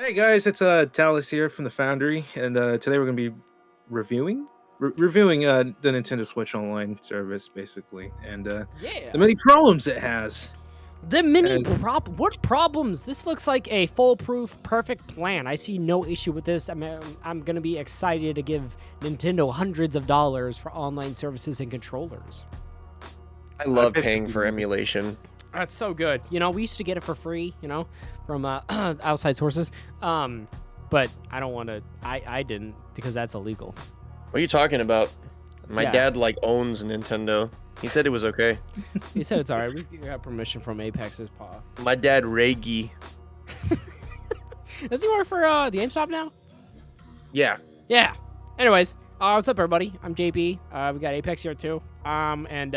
Hey guys, it's Talis here from the Foundry, and today we're going to be reviewing the Nintendo Switch Online service, basically, and Yeah. the many problems it has. The mini As, what problems? This looks like a foolproof, perfect plan. I see no issue with this. I'm gonna be excited to give Nintendo hundreds of dollars for online services and controllers. I love pay paying for $50. emulation. That's so good. You know, we used to get it for free. You know, from outside sources. But I don't want to. I didn't because that's illegal. What are you talking about? My Yeah. dad like owns Nintendo. He said it was okay. He said it's all right. We got permission from Apex's paw. My dad Reggie. Does he work for the GameStop now? Yeah. Yeah. Anyways, what's up, everybody? I'm JP. We got Apex here too. And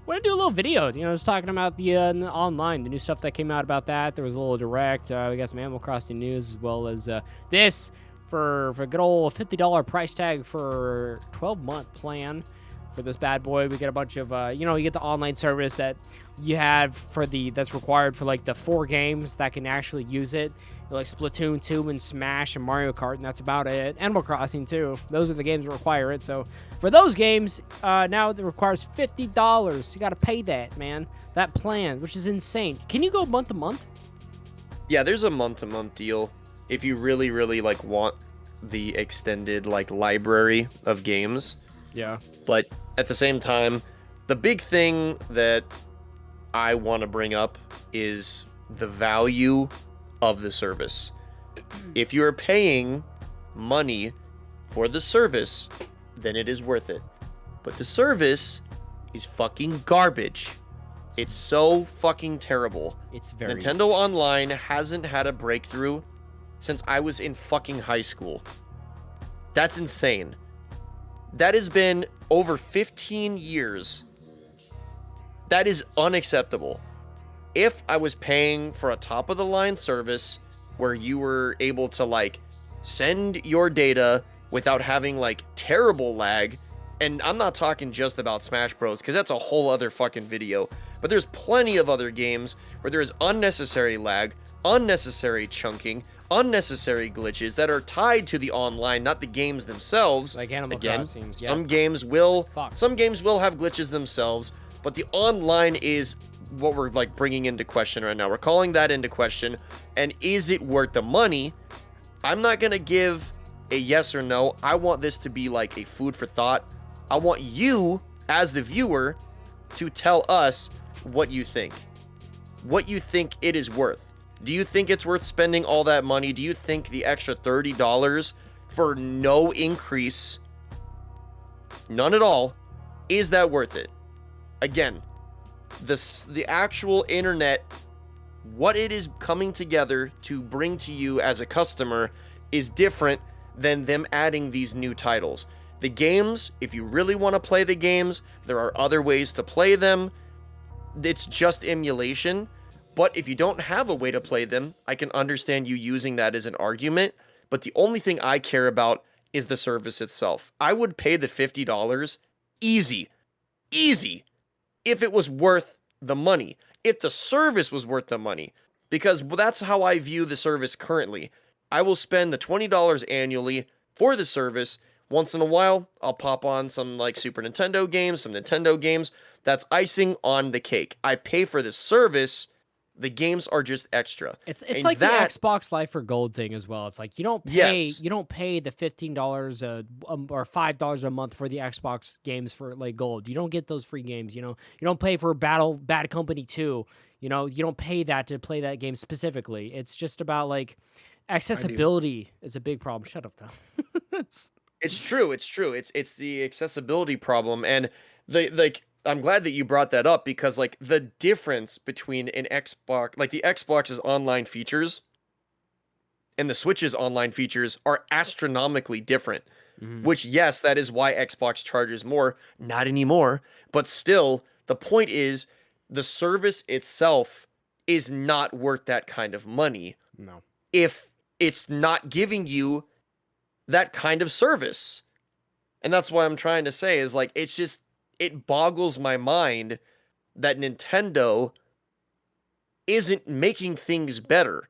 want to do a little video. You know, just talking about the online, the new stuff that came out about that. There was a little direct. We got some Animal Crossing news as well as this for a good old $50 price tag for 12-month plan for this bad boy. We get a bunch of you know, you get the online service that you have for that's required for like the 4 games that can actually use it. Like Splatoon 2 and Smash and Mario Kart, and that's about it. Animal Crossing too. Those are the games that require it. So for those games, now it requires $50. You got to pay that, man. That plan, which is insane. Can you go month to month? Yeah, there's a month-to-month deal if you really, really like want the extended like library of games. Yeah. But at the same time, the big thing that I want to bring up is the value of the service. If you're paying money for the service, then it is worth it. But the service is fucking garbage. It's so fucking terrible. It's very Nintendo Online hasn't had a breakthrough since I was in fucking high school. That's insane. That has been over 15 years. That is unacceptable. If I was paying for a top of the line service where you were able to like send your data without having like terrible lag, and I'm not talking just about Smash Bros because that's a whole other fucking video, but there's plenty of other games where there is unnecessary lag, unnecessary chunking, unnecessary glitches that are tied to the online, not the games themselves. like Animal Again, Crossing. some games will have glitches themselves, but the online is what we're like bringing into question right now. We're calling that into question, and is it worth the money? I'm not gonna give a yes or no. I want this to be like a food for thought. I want you as the viewer to tell us what you think it is worth. Do you think it's worth spending all that money? Do you think the extra $30 for no increase, none at all, is that worth it? Again, the actual internet, what it is coming together to bring to you as a customer is different than them adding these new titles. The games, if you really want to play the games, there are other ways to play them. It's just emulation. But if you don't have a way to play them, I can understand you using that as an argument. But the only thing I care about is the service itself. I would pay the $50 easy, if it was worth the money, if the service was worth the money, because that's how I view the service currently. I will spend the $20 annually for the service. Once in a while, I'll pop on some like Super Nintendo games, some Nintendo games. That's icing on the cake. I pay for the service. The games are just extra. It's And like that- the Xbox Live for Gold thing as well. It's like you don't pay Yes. you don't pay the $15 or $5 a month for the Xbox games for like Gold. You don't get those free games. You know, you don't pay for Bad Company 2. You know, you don't pay that to play that game specifically. It's just about like accessibility is a big problem. Shut up, though. It's true. It's the accessibility problem, and I'm glad that you brought that up because like the difference between an Xbox, like the Xbox's online features and the Switch's online features are astronomically different. Mhm. Which, yes, that is why Xbox charges more. Not anymore, but still, the point is the service itself is not worth that kind of money No. if it's not giving you that kind of service. And that's what I'm trying to say is like, it boggles my mind that Nintendo isn't making things better.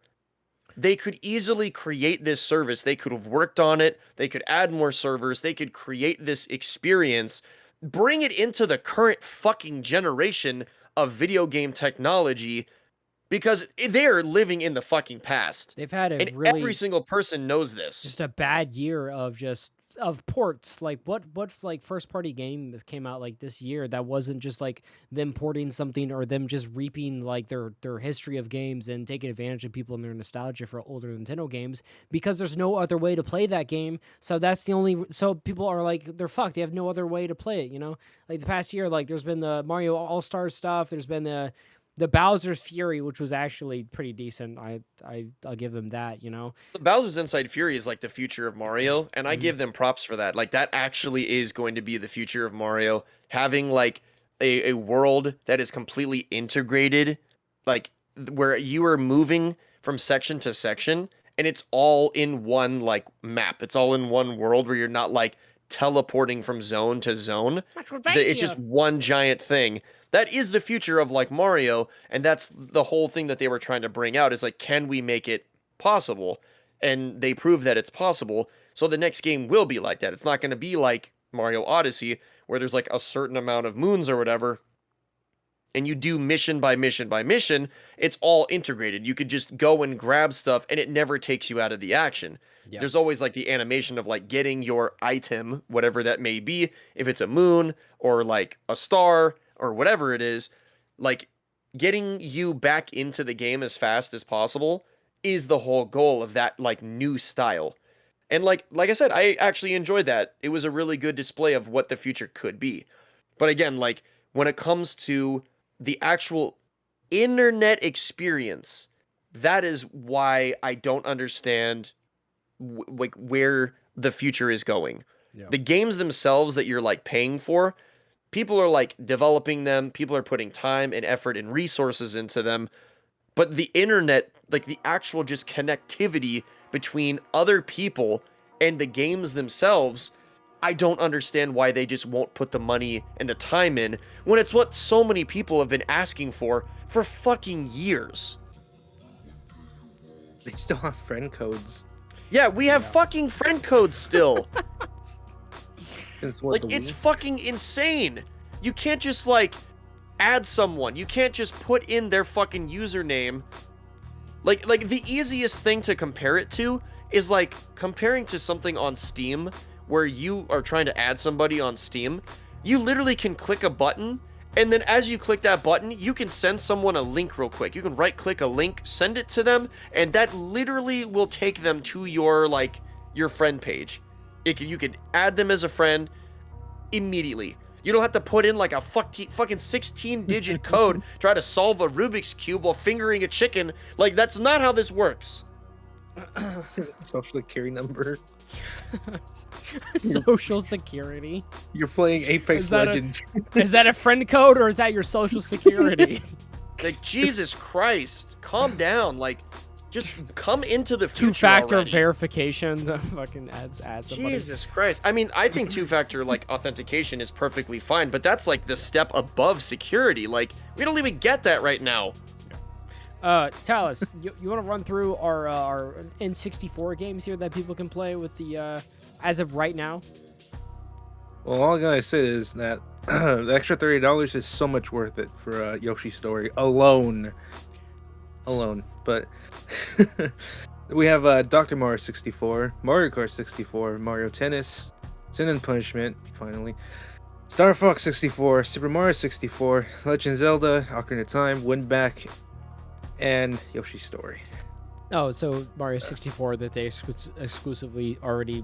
They could easily create this service. They could have worked on it. They could add more servers. They could create this experience, bring it into the current fucking generation of video game technology, because they're living in the fucking past. They've had a And really every single person knows this. just a bad year of ports. Like what like first party game that came out like this year that wasn't just like them porting something or them just reaping like their history of games and taking advantage of people and their nostalgia for older Nintendo games, because there's no other way to play that game. So that's the only, so people are like, they're fucked. They have no other way to play it, you know? Like the past year, like there's been the Mario All-Star stuff, there's been the Bowser's Fury, which was actually pretty decent. I'll give them that, you know. Bowser's Inside Fury is like the future of Mario, and I Mhm. give them props for that. Like that actually is going to be the future of Mario, having like a world that is completely integrated, like where you are moving from section to section, and it's all in one like map. It's all in one world where you're not like teleporting from zone to zone. It's just one giant thing. That is the future of like Mario, and that's the whole thing that they were trying to bring out is like, can we make it possible? And they proved that it's possible. So the next game will be like that. It's not going to be like Mario Odyssey, where there's like a certain amount of moons or whatever, and you do mission by mission by mission. It's all integrated. You could just go and grab stuff, and it never takes you out of the action. Yeah. There's always like the animation of like getting your item, whatever that may be, if it's a moon or like a star or whatever it is, like getting you back into the game as fast as possible is the whole goal of that like new style. And like I said, I actually enjoyed that. It was a really good display of what the future could be. But again, like when it comes to the actual internet experience, that is why I don't understand like where the future is going. Yeah. The games themselves that you're like paying for, people are like developing them, people are putting time and effort and resources into them, but the internet, like the actual just connectivity between other people and the games themselves, I don't understand why they just won't put the money and the time in when it's what so many people have been asking for fucking years. They still have friend codes. Yeah, we have fucking friend codes still. Like, it's fucking insane. You can't just, like, add someone. You can't just put in their fucking username. Like the easiest thing to compare it to is, like, comparing to something on Steam where you are trying to add somebody on Steam. You literally can click a button, and then as you click that button, you can send someone a link real quick. You can right-click a link, send it to them, and that literally will take them to your, like, your friend page. You could add them as a friend immediately. You don't have to put in like a fucking 16-digit code, try to solve a Rubik's Cube while fingering a chicken. Like, that's not how this works. Social security number. Social security. You're playing Apex Legends. Is that a friend code or is that your social security? Like, Jesus Christ. Calm down. Like, just come into the future. Two-factor already. verification to fucking add somebody. Jesus Christ. I mean, I think two-factor like authentication is perfectly fine, but that's like the step above security. Like, we don't even get that right now. Talis, you want to run through our N64 games here that people can play with the as of right now? Well, all I gotta say is that the extra $30 is so much worth it for Yoshi's Story alone. But we have Dr. Mario 64, Mario Kart 64, Mario Tennis, Sin and Punishment, finally, Star Fox 64, Super Mario 64, Legend of Zelda, Ocarina of Time, Win Back, and Yoshi's Story. Oh, so Mario 64 that they exclusively already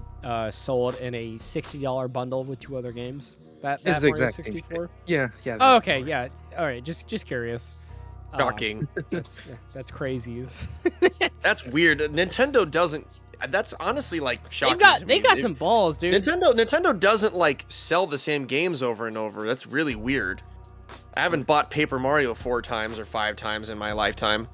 sold in a $60 bundle with two other games. That It's Mario exact 64. Yeah. Oh, okay, yeah. All right, just curious. Shocking. That's crazy. That's weird. Nintendo doesn't. That's honestly like shocking. They got some balls, dude. Nintendo doesn't like sell the same games over and over. That's really weird. I haven't bought Paper Mario 4 times or 5 times in my lifetime.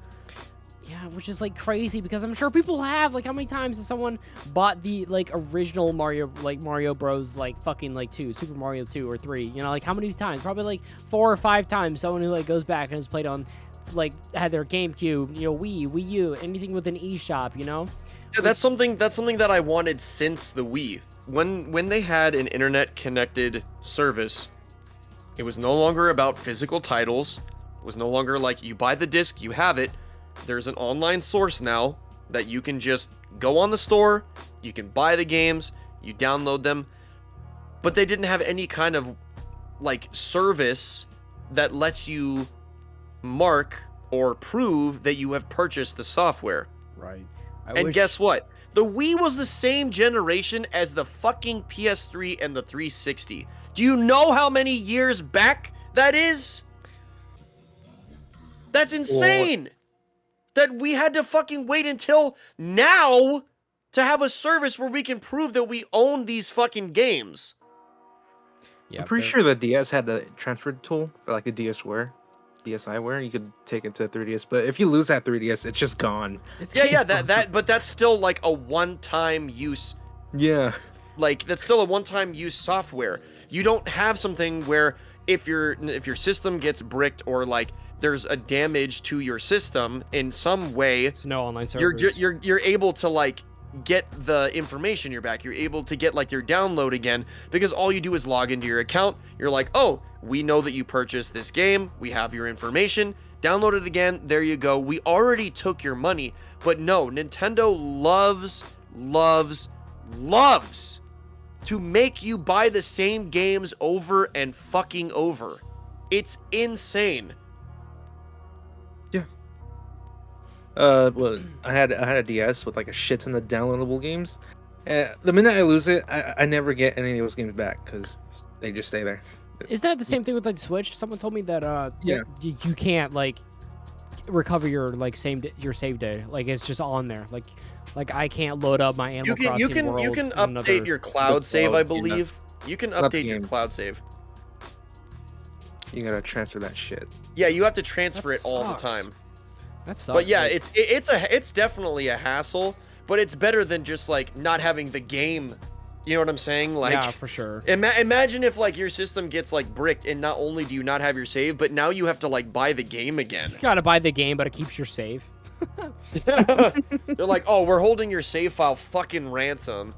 Yeah, which is like crazy because I'm sure people have. Like, how many times has someone bought the like original Mario, like Mario Bros, like fucking like 2, Super Mario 2 or 3? You know, like how many times? Probably like 4 or 5 times. Someone who like goes back and has played on like had their GameCube, Wii U, anything with an eShop, Yeah, that's something that I wanted since the Wii. When they had an internet connected service, it was no longer about physical titles. It was no longer like you buy the disc, you have it. There's an online source now that you can just go on the store, you can buy the games, you download them. But they didn't have any kind of like service that lets you mark or prove that you have purchased the software. Right. Guess what? The Wii was the same generation as the fucking PS3 and the 360. Do you know how many years back that is? That's insane. That we had to fucking wait until now to have a service where we can prove that we own these fucking games. Yeah, I'm pretty sure the DS had the transfer tool, or like the DSiWare. You could take it to 3DS, but if you lose that 3DS, it's just gone. But that's still like a one-time use. Yeah. Like that's still a one-time use software. You don't have something where if your system gets bricked or like there's a damage to your system in some way, there's no online servers. You're able to like get the information you're back. You're able to get like your download again because all you do is log into your account. You're like, oh, we know that you purchased this game. We have your information. Download it again. There you go. We already took your money. But no, Nintendo loves to make you buy the same games over and fucking over. It's insane. Well, I had a DS with like a shit ton of downloadable games. The minute I lose it, I never get any of those games back because they just stay there. Is that the same thing with like Switch? Someone told me that Yeah. you can't like recover your like save day. Like it's just on there. Like I can't load up my Animal Crossing world. You can in update another... your cloud save, I believe. You can Not update your games. cloud save. You gotta transfer that shit. Yeah, you have to transfer That it all the sucks. time. That sucks. But yeah, like- it's definitely a hassle, but it's better than just like not having the game. You know what I'm saying? Like, yeah, for sure. Imagine if like your system gets like bricked and not only do you not have your save, but now you have to like buy the game again. You gotta buy the game, but it keeps your save. They're like, oh, we're holding your save file fucking ransom.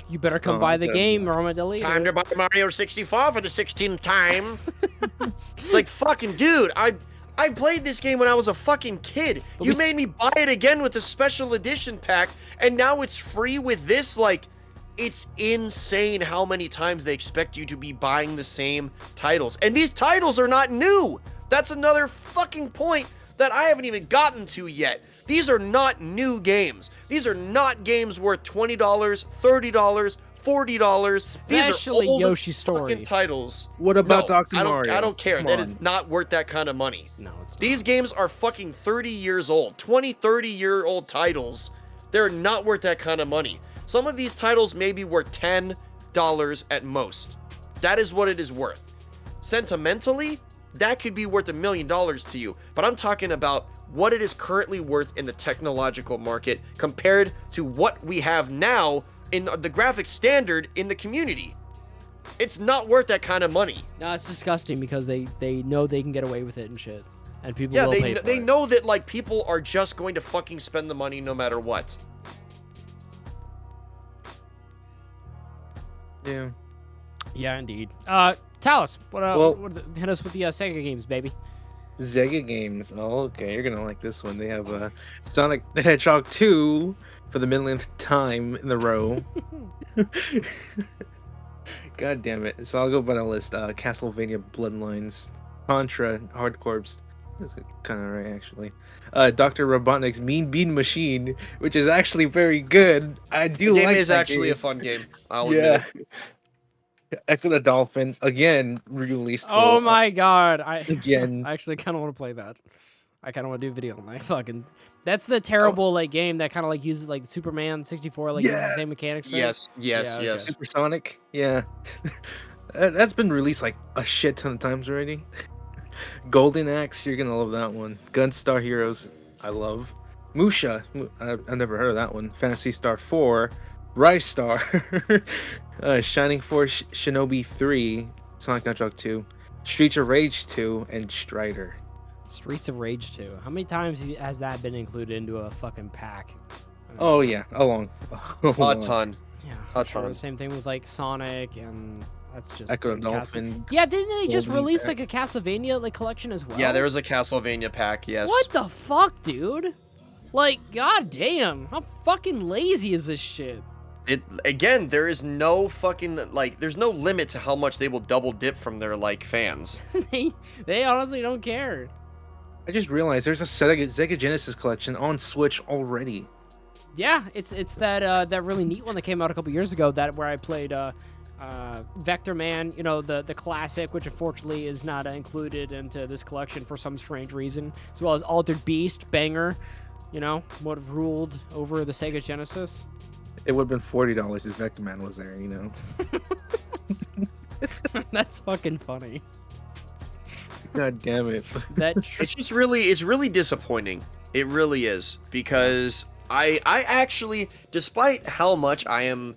You better come buy the game or I'm gonna delete Time it. to buy Mario 64 for the 16th time. It's like, fucking dude, I played this game when I was a fucking kid. But You made me buy it again with the special edition pack, and now it's free with this? Like, it's insane how many times they expect you to be buying the same titles. And these titles are not new. That's another fucking point that I haven't even gotten to yet. These are not new games. These are not games worth $20, $30, $40. These Especially are old Yoshi's Story. fucking titles. What about No, Dr. Mario? I don't care. Come That on. is not worth that kind of money. No, it's not. These games are fucking 30 years old. 20, 30-year-old titles. They're not worth that kind of money. Some of these titles may be worth $10 at most. That is what it is worth. Sentimentally, that could be worth $1 million to you. But I'm talking about what it is currently worth in the technological market compared to what we have now in the graphic standard in the community. It's not worth that kind of money. No, it's disgusting because they know they can get away with it and shit. And people Yeah, will pay they for it. know that like people are just going to fucking spend the money no matter what. Yeah. Yeah, indeed. Talis, hit us with the Sega games, baby. Sega Games. Oh, okay. You're gonna like this one. They have Sonic the Hedgehog 2 for the millionth time in a row. God damn it. So I'll go by the list. Castlevania Bloodlines, Contra, Hard Corps. That's kind of right, actually. Dr. Robotnik's Mean Bean Machine, which is actually very good. I do The game like is that actually game. a fun game. I'll admit it. Echo the Dolphin, again, released. Oh for, my god. again. I actually kind of want to play that. I kind of want to do a video on that. Fucking. That's the terrible like game that kind of like uses like Superman 64 like uses the same mechanics. Right? Yes, Yeah, okay. Supersonic, yeah. That's been released like a shit ton of times already. Golden Axe, you're gonna love that one. Gunstar Heroes, I love. Musha, I've never heard of that one. Phantasy Star 4, Rise Star, Shining Force Shinobi 3, Sonic the Hedgehog 2, Streets of Rage 2, and Strider. Streets of Rage 2. How many times has that been included into a fucking pack? I mean, Oh yeah, a long. A ton. yeah, a I'm sure. ton. Same thing with like Sonic, and that's just Echo fucking Dolphin. Yeah, didn't they just Golden release Pack. like a Castlevania like collection as well? Yeah, there was a Castlevania pack. Yes. What the fuck, dude? Like, goddamn, how fucking lazy is this shit? It again. There is no fucking like. There's no limit to how much they will double dip from their like fans. they honestly don't care. I just realized there's a Sega Genesis collection on Switch already. Yeah, it's that that really neat one that came out a couple years ago. That where I played Vector Man, you know, the classic, which unfortunately is not included into this collection for some strange reason, as well as Altered Beast, banger, you know, would have ruled over the Sega Genesis. It would have been $40 if Vector Man was there, you know. That's fucking funny. God damn it. It's just really, it's really disappointing. It really is, because I actually, despite how much I am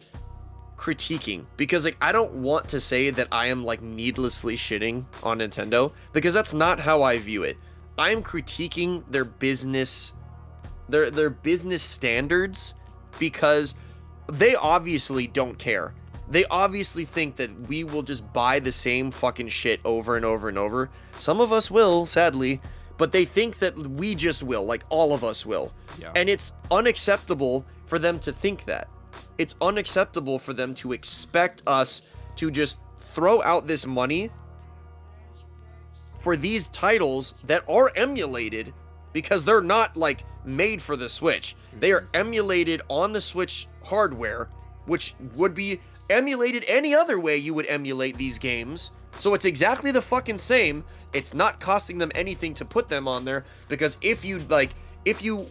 critiquing, because like I don't want to say that I am like needlessly shitting on Nintendo, because that's not how I view it. I am critiquing their business, their business standards, because they obviously don't care. They obviously think that we will just buy the same fucking shit over and over and over. Some of us will, sadly, but they think that we just will, like all of us will. Yeah. And it's unacceptable for them to think that. It's unacceptable for them to expect us to just throw out this money for these titles that are emulated, because they're not like made for the Switch. They are emulated on the Switch hardware, which would be emulated any other way you would emulate these games. So it's exactly the fucking same. It's not costing them anything to put them on there, because if you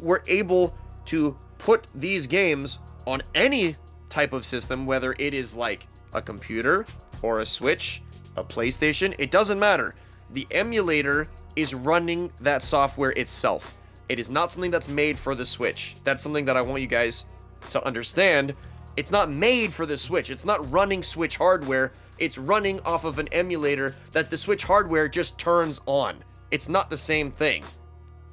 were able to put these games on any type of system, whether it is like a computer or a Switch, a PlayStation, it doesn't matter. The emulator is running that software itself. It is not something that's made for the Switch. That's something that I want you guys to understand. It's not made for the Switch. It's not running Switch hardware. It's running off of an emulator that the Switch hardware just turns on. It's not the same thing.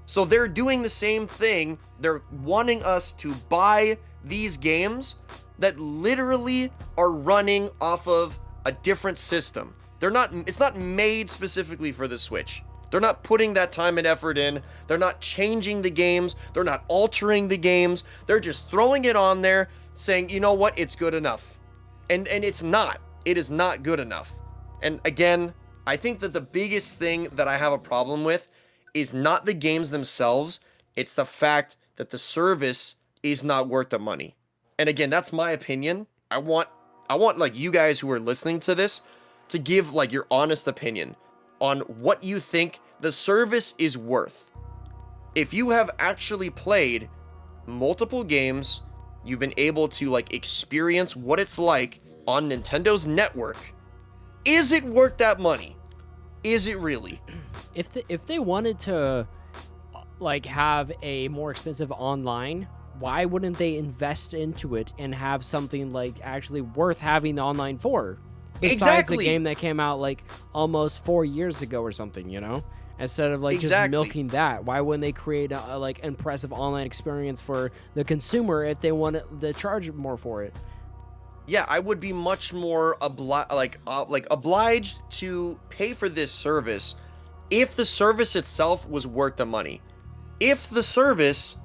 So they're doing the same thing. They're wanting us to buy these games that literally are running off of a different system. It's not made specifically for the Switch. They're not putting that time and effort in. They're not changing the games. They're not altering the games. They're just throwing it on there, saying, you know what, it's good enough. And it's not. It is not good enough. And again, I think that the biggest thing that I have a problem with is not the games themselves. It's the fact that the service is not worth the money. And again, that's my opinion. I want like you guys who are listening to this to give like your honest opinion on what you think the service is worth. If you have actually played multiple games, you've been able to like experience what it's like on Nintendo's network, is it worth that money? Is it really? If they wanted to like have a more expensive online, why wouldn't they invest into it and have something like actually worth having the online for? Besides Exactly. a game that came out like almost 4 years ago or something, you know? Instead of like just Exactly. milking that, why wouldn't they create a like impressive online experience for the consumer if they want to charge more for it? Yeah, I would be much more obliged to pay for this service if the service itself was worth the money. If the service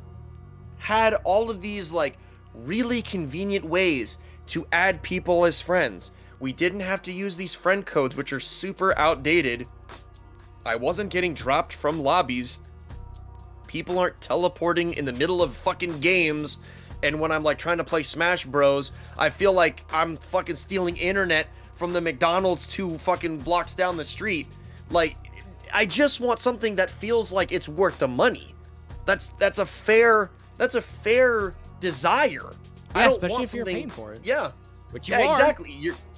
had all of these like really convenient ways to add people as friends. We didn't have to use these friend codes, which are super outdated. I wasn't getting dropped from lobbies. People aren't teleporting in the middle of fucking games. And when I'm like trying to play Smash Bros, I feel like I'm fucking stealing internet from the McDonald's 2 fucking blocks down the street. Like, I just want something that feels like it's worth the money. That's a fair desire. Yeah, I don't especially want if you're something- paying for it. Yeah. Which you Yeah, are. exactly.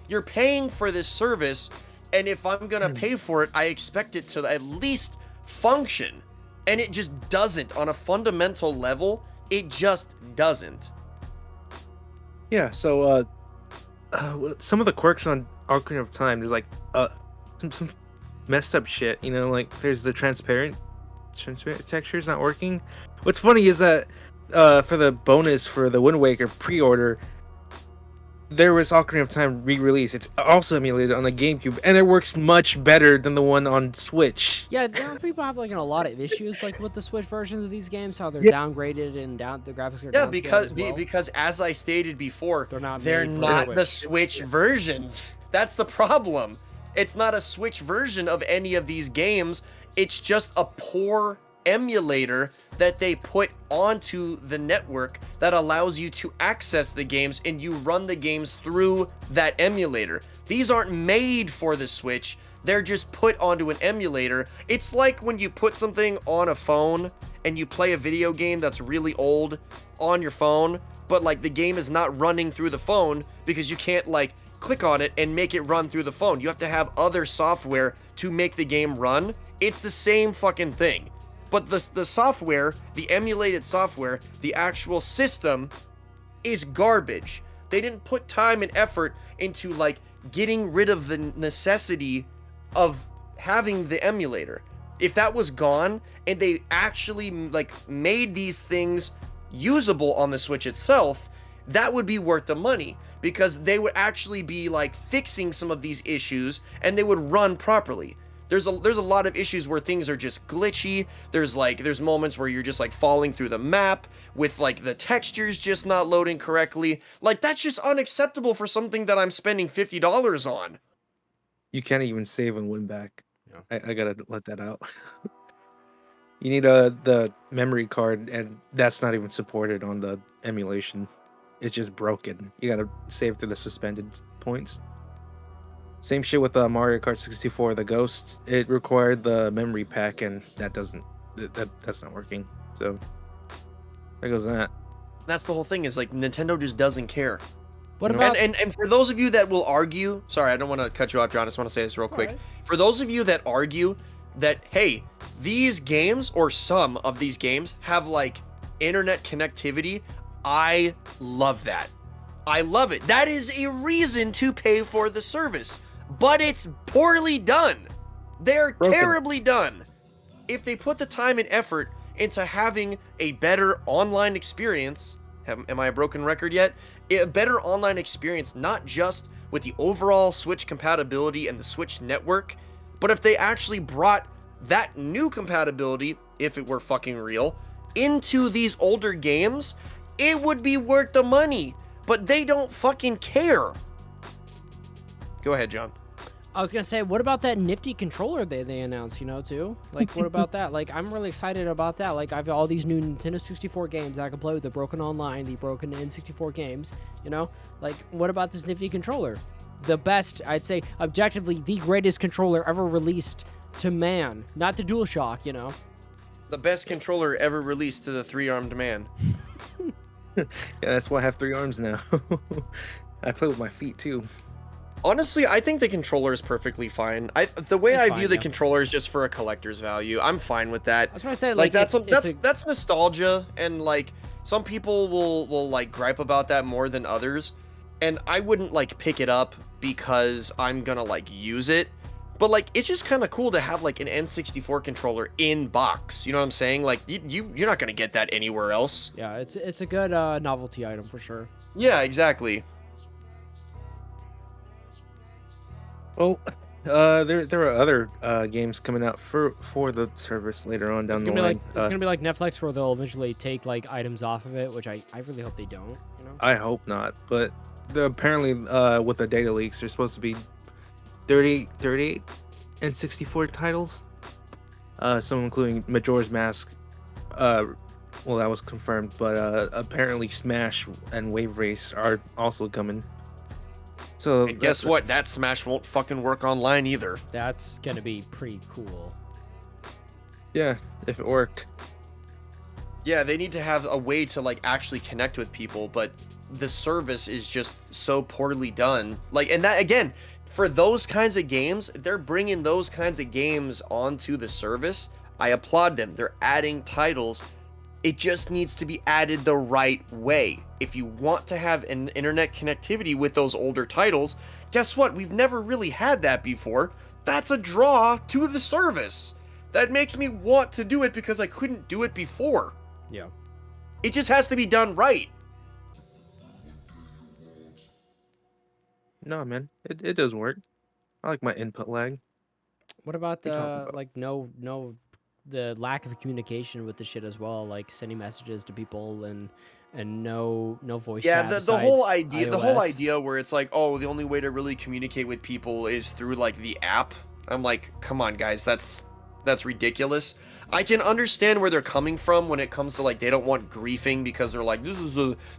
You're paying for this service, and if I'm gonna pay for it, I expect it to at least function. And it just doesn't. On a fundamental level, it just doesn't. Yeah, so some of the quirks on Ocarina of Time, there's like some messed up shit, you know, like there's the transparent texture is not working. What's funny is that for the bonus for the Wind Waker pre-order, there was Ocarina of Time re-release. It's also emulated on the GameCube, and it works much better than the one on Switch. Yeah, people have like a lot of issues like with the Switch versions of these games, how they're downgraded and the graphics are downscaled because as I stated before, they're not the the Switch versions. That's the problem. It's not a Switch version of any of these games. It's just a poor emulator that they put onto the network that allows you to access the games, and you run the games through that emulator. These aren't made for the Switch. They're just put onto an emulator. It's like when you put something on a phone and you play a video game that's really old on your phone, but like the game is not running through the phone because you can't like click on it and make it run through the phone. You have to have other software to make the game run. It's the same fucking thing. But the software, the emulated software, the actual system is garbage. They didn't put time and effort into like getting rid of the necessity of having the emulator. If that was gone and they actually like made these things usable on the Switch itself, that would be worth the money, because they would actually be like fixing some of these issues and they would run properly. There's a lot of issues where things are just glitchy. There's moments where you're just like falling through the map with like the textures just not loading correctly. Like that's just unacceptable for something that I'm spending $50 on. You can't even save and win back. Yeah. I gotta let that out. You need the memory card, and that's not even supported on the emulation. It's just broken. You gotta save through the suspended points. Same shit with Mario Kart 64, the Ghosts. It required the memory pack, and that's not working. So there goes that. That's the whole thing, is like Nintendo just doesn't care. What about and for those of you that will argue, sorry, I don't want to cut you off, John. I just want to say this real quick. Right. For those of you that argue that, hey, these games or some of these games have like internet connectivity, I love that. I love it. That is a reason to pay for the service. But it's poorly done. They're terribly done. If they put the time and effort into having a better online experience, am I a broken record yet? A better online experience, not just with the overall Switch compatibility and the Switch network, but if they actually brought that new compatibility, if it were fucking real, into these older games, it would be worth the money. But they don't fucking care. Go ahead, John. I was gonna say, what about that nifty controller they announced, too? Like, what about that? Like, I'm really excited about that. Like, I've got all these new Nintendo 64 games I can play with the broken online, the broken N64 games, Like, what about this nifty controller? The best, I'd say, objectively, the greatest controller ever released to man. Not the DualShock, The best controller ever released to the three-armed man. Yeah, that's why I have 3 arms now. I play with my feet too. Honestly, I think the controller is perfectly fine. The way I view the controller is just for a collector's value. I'm fine with that. That's what I said. Like that's nostalgia, and like some people will like gripe about that more than others. And I wouldn't like pick it up because I'm gonna like use it. But like it's just kind of cool to have like an N64 controller in box. You know what I'm saying? Like you're not gonna get that anywhere else. Yeah, it's a good novelty item for sure. Yeah, exactly. Well, there are other games coming out for the service later on down the line. It's gonna be like Netflix, where they'll eventually take like items off of it, which I really hope they don't. I hope not, but apparently with the data leaks, there's supposed to be 38 N64 titles, some including Majora's Mask. Well, that was confirmed, but apparently Smash and Wave Race are also coming. So and guess what? That Smash won't fucking work online either. That's gonna be pretty cool. Yeah, if it worked. Yeah, they need to have a way to like actually connect with people, but the service is just so poorly done. Like, and that again, for those kinds of games, they're bringing those kinds of games onto the service. I applaud them. They're adding titles. It just needs to be added the right way. If you want to have an internet connectivity with those older titles, guess what? We've never really had that before. That's a draw to the service. that makes me want to do it because I couldn't do it before. Yeah. It just has to be done right. No, man, it does work. I like my input lag. What about What are you talking about? like the lack of communication with the shit as well, like sending messages to people and no voice Yeah, chat the whole besides idea, the whole iOS. idea where it's like, oh, the only way to really communicate with people is through like the app. I'm like, come on, guys, that's ridiculous. I can understand where they're coming from when it comes to like they don't want griefing because they're like, this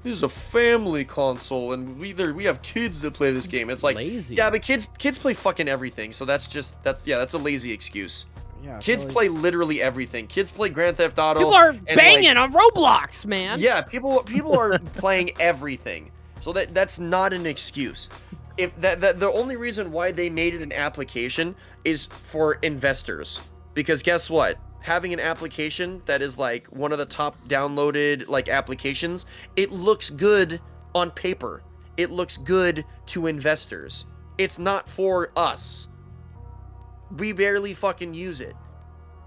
is a family console and we have kids that play this game. It's like, lazy. yeah, but kids play fucking everything, so that's a lazy excuse. Yeah, Kids play literally everything. Kids play Grand Theft Auto. People are and, banging on Roblox, man. Yeah, people are playing everything. So that's not an excuse. If that the only reason why they made it an application is for investors. Because guess what? Having an application that is like one of the top downloaded like applications, it looks good on paper. It looks good to investors. It's not for us. We barely fucking use it.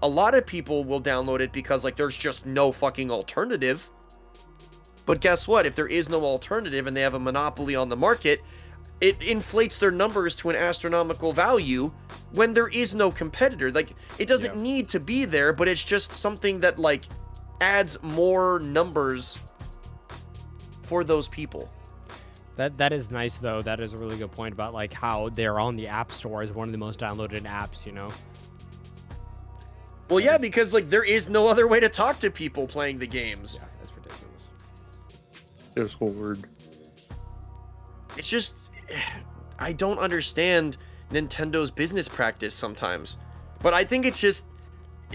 A lot of people will download it because like there's just no fucking alternative. But guess what? If there is no alternative and they have a monopoly on the market, it inflates their numbers to an astronomical value when there is no competitor. Like, it doesn't need to be there, but it's just something that like adds more numbers for those people. That is nice though. That is a really good point about like how they're on the App Store as one of the most downloaded apps, you know. Well, yeah, because like there is no other way to talk to people playing the games. Yeah, that's ridiculous. Discord. It's just, I don't understand Nintendo's business practice sometimes. But I think it's just,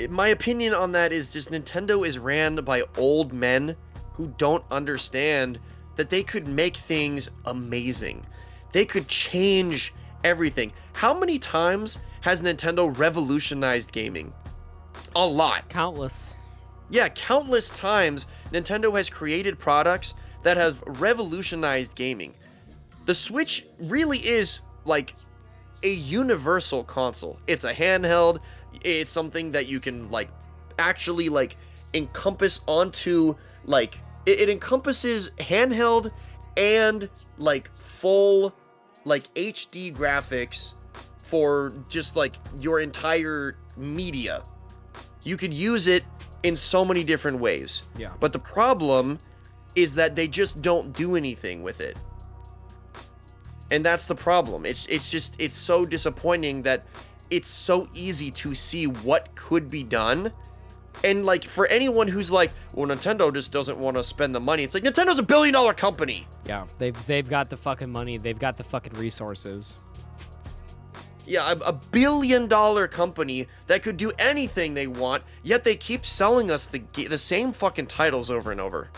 my opinion on that is just Nintendo is ran by old men who don't understand that they could make things amazing. They could change everything. How many times has Nintendo revolutionized gaming? A lot. Countless. Yeah, countless times Nintendo has created products that have revolutionized gaming. The Switch really is like a universal console. It's a handheld. It's something that you can like actually like encompass onto like it encompasses handheld and like full like HD graphics for just like your entire media. You could use it in so many different ways. Yeah. But the problem is that they just don't do anything with it. And that's the problem. It's so disappointing that it's so easy to see what could be done. And like for anyone who's like, well, Nintendo just doesn't want to spend the money. It's like Nintendo's $1 billion company. Yeah, they've got the fucking money. They've got the fucking resources. Yeah, a $1 billion company that could do anything they want, yet they keep selling us the same fucking titles over and over.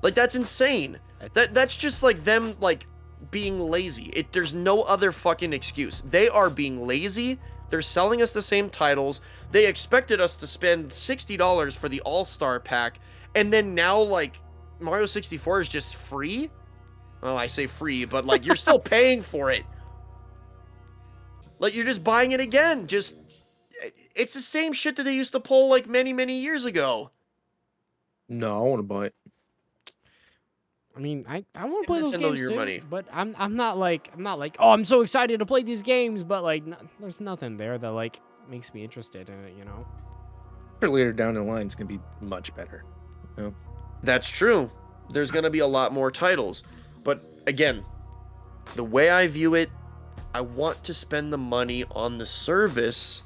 Like that's insane. That's just like them like being lazy. There's no other fucking excuse. They are being lazy. They're selling us the same titles. They expected us to spend $60 for the All-Star pack, and then now like Mario 64 is just free? Well, I say free, but like you're still paying for it. Like you're just buying it again. Just it's the same shit that they used to pull like many years ago. No, I want to buy it. I mean, I want to play those games your too, money. but I'm not like oh, I'm so excited to play these games, but like there's nothing there that like makes me interested in it, you know. Later down the line, it's gonna be much better. You know? That's true. There's gonna be a lot more titles, but again, the way I view it, I want to spend the money on the service,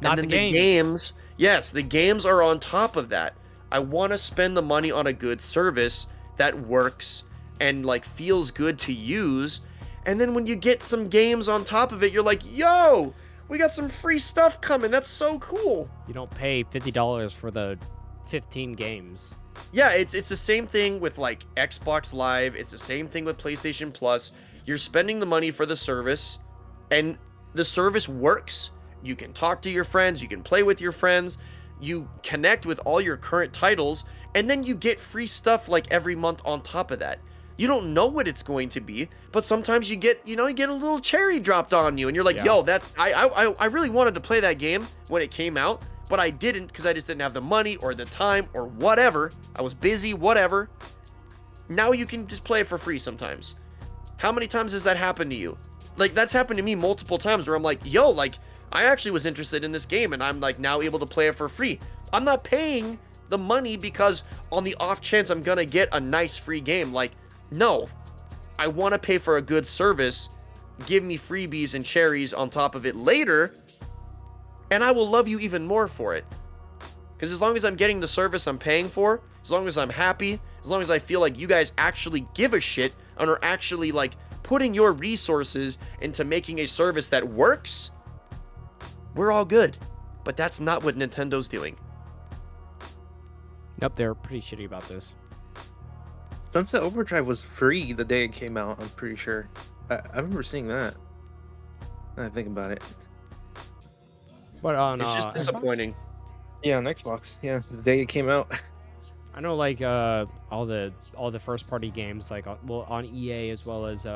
Not and the then games. the games. Yes, the games are on top of that. I want to spend the money on a good service that works and like feels good to use, and then when you get some games on top of it, you're like, yo, we got some free stuff coming. That's so cool. You don't pay $50 for the 15 games. Yeah, it's the same thing with like Xbox Live. It's the same thing with PlayStation Plus. You're spending the money for the service, and the service works. You can talk to your friends, you can play with your friends, you connect with all your current titles, and then you get free stuff like every month on top of that. You don't know what it's going to be, but sometimes you get a little cherry dropped on you, and you're like, Yeah. yo, that I really wanted to play that game when it came out, but I didn't because I just didn't have the money or the time or whatever. I was busy, whatever. Now you can just play it for free sometimes. How many times has that happened to you? Like, that's happened to me multiple times where I'm like, yo, like, I actually was interested in this game, and I'm like now able to play it for free. I'm not paying the money because on the off chance I'm gonna get a nice free game. Like, no, I want to pay for a good service. Give me freebies and cherries on top of it later, and I will love you even more for it. Because as long as I'm getting the service I'm paying for, as long as I'm happy, as long as I feel like you guys actually give a shit and are actually like putting your resources into making a service that works, we're all good. But that's not what Nintendo's doing. Nope, they're pretty shitty about this. Sunset Overdrive was free the day it came out, I'm pretty sure. I remember seeing that. Now I think about it. But on It's just Xbox? disappointing. Yeah, on Xbox. Yeah, the day it came out. I know, like all the first party games, like on EA as well as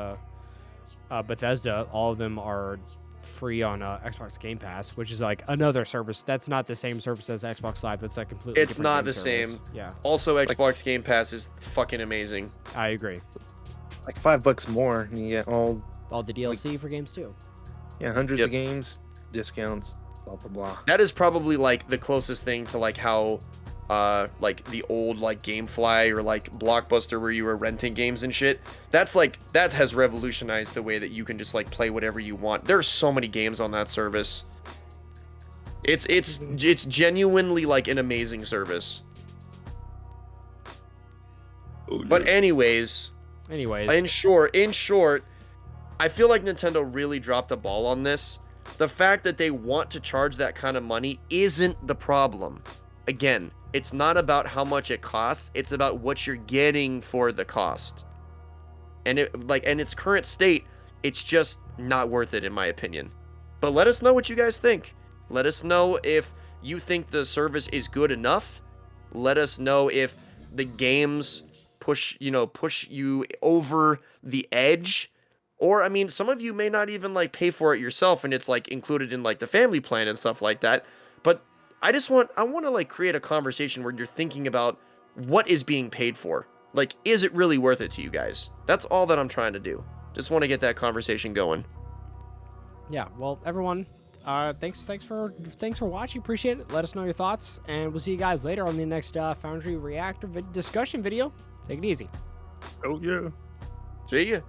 Bethesda, all of them are free on Xbox Game Pass, which is like another service. That's not the same service as Xbox Live. That's like completely. It's different not game the service. same. Yeah, Also, Xbox Game Pass is fucking amazing. I agree. Like $5 more, and you get all the DLC for games too. hundreds Yep. of games, discounts, blah blah blah. That is probably like the closest thing to like how like the old like GameFly or like Blockbuster where you were renting games and shit. That's like, that has revolutionized the way that you can just like play whatever you want. There's so many games on that service. It's genuinely like an amazing service. But anyways, in short, I feel like Nintendo really dropped the ball on this. The fact that they want to charge that kind of money isn't the problem. Again, it's not about how much it costs, it's about what you're getting for the cost. And in its current state, it's just not worth it in my opinion. But let us know what you guys think. Let us know if you think the service is good enough. Let us know if the games push you over the edge. Or, I mean, some of you may not even like pay for it yourself and it's like included in like the family plan and stuff like that. But I want to like create a conversation where you're thinking about what is being paid for. Like, is it really worth it to you guys? That's all that I'm trying to do. Just want to get that conversation going. Yeah, well, everyone, thanks for watching. Appreciate it. Let us know your thoughts, and we'll see you guys later on the next Foundry Reactor discussion video. Take it easy. Oh yeah. See ya.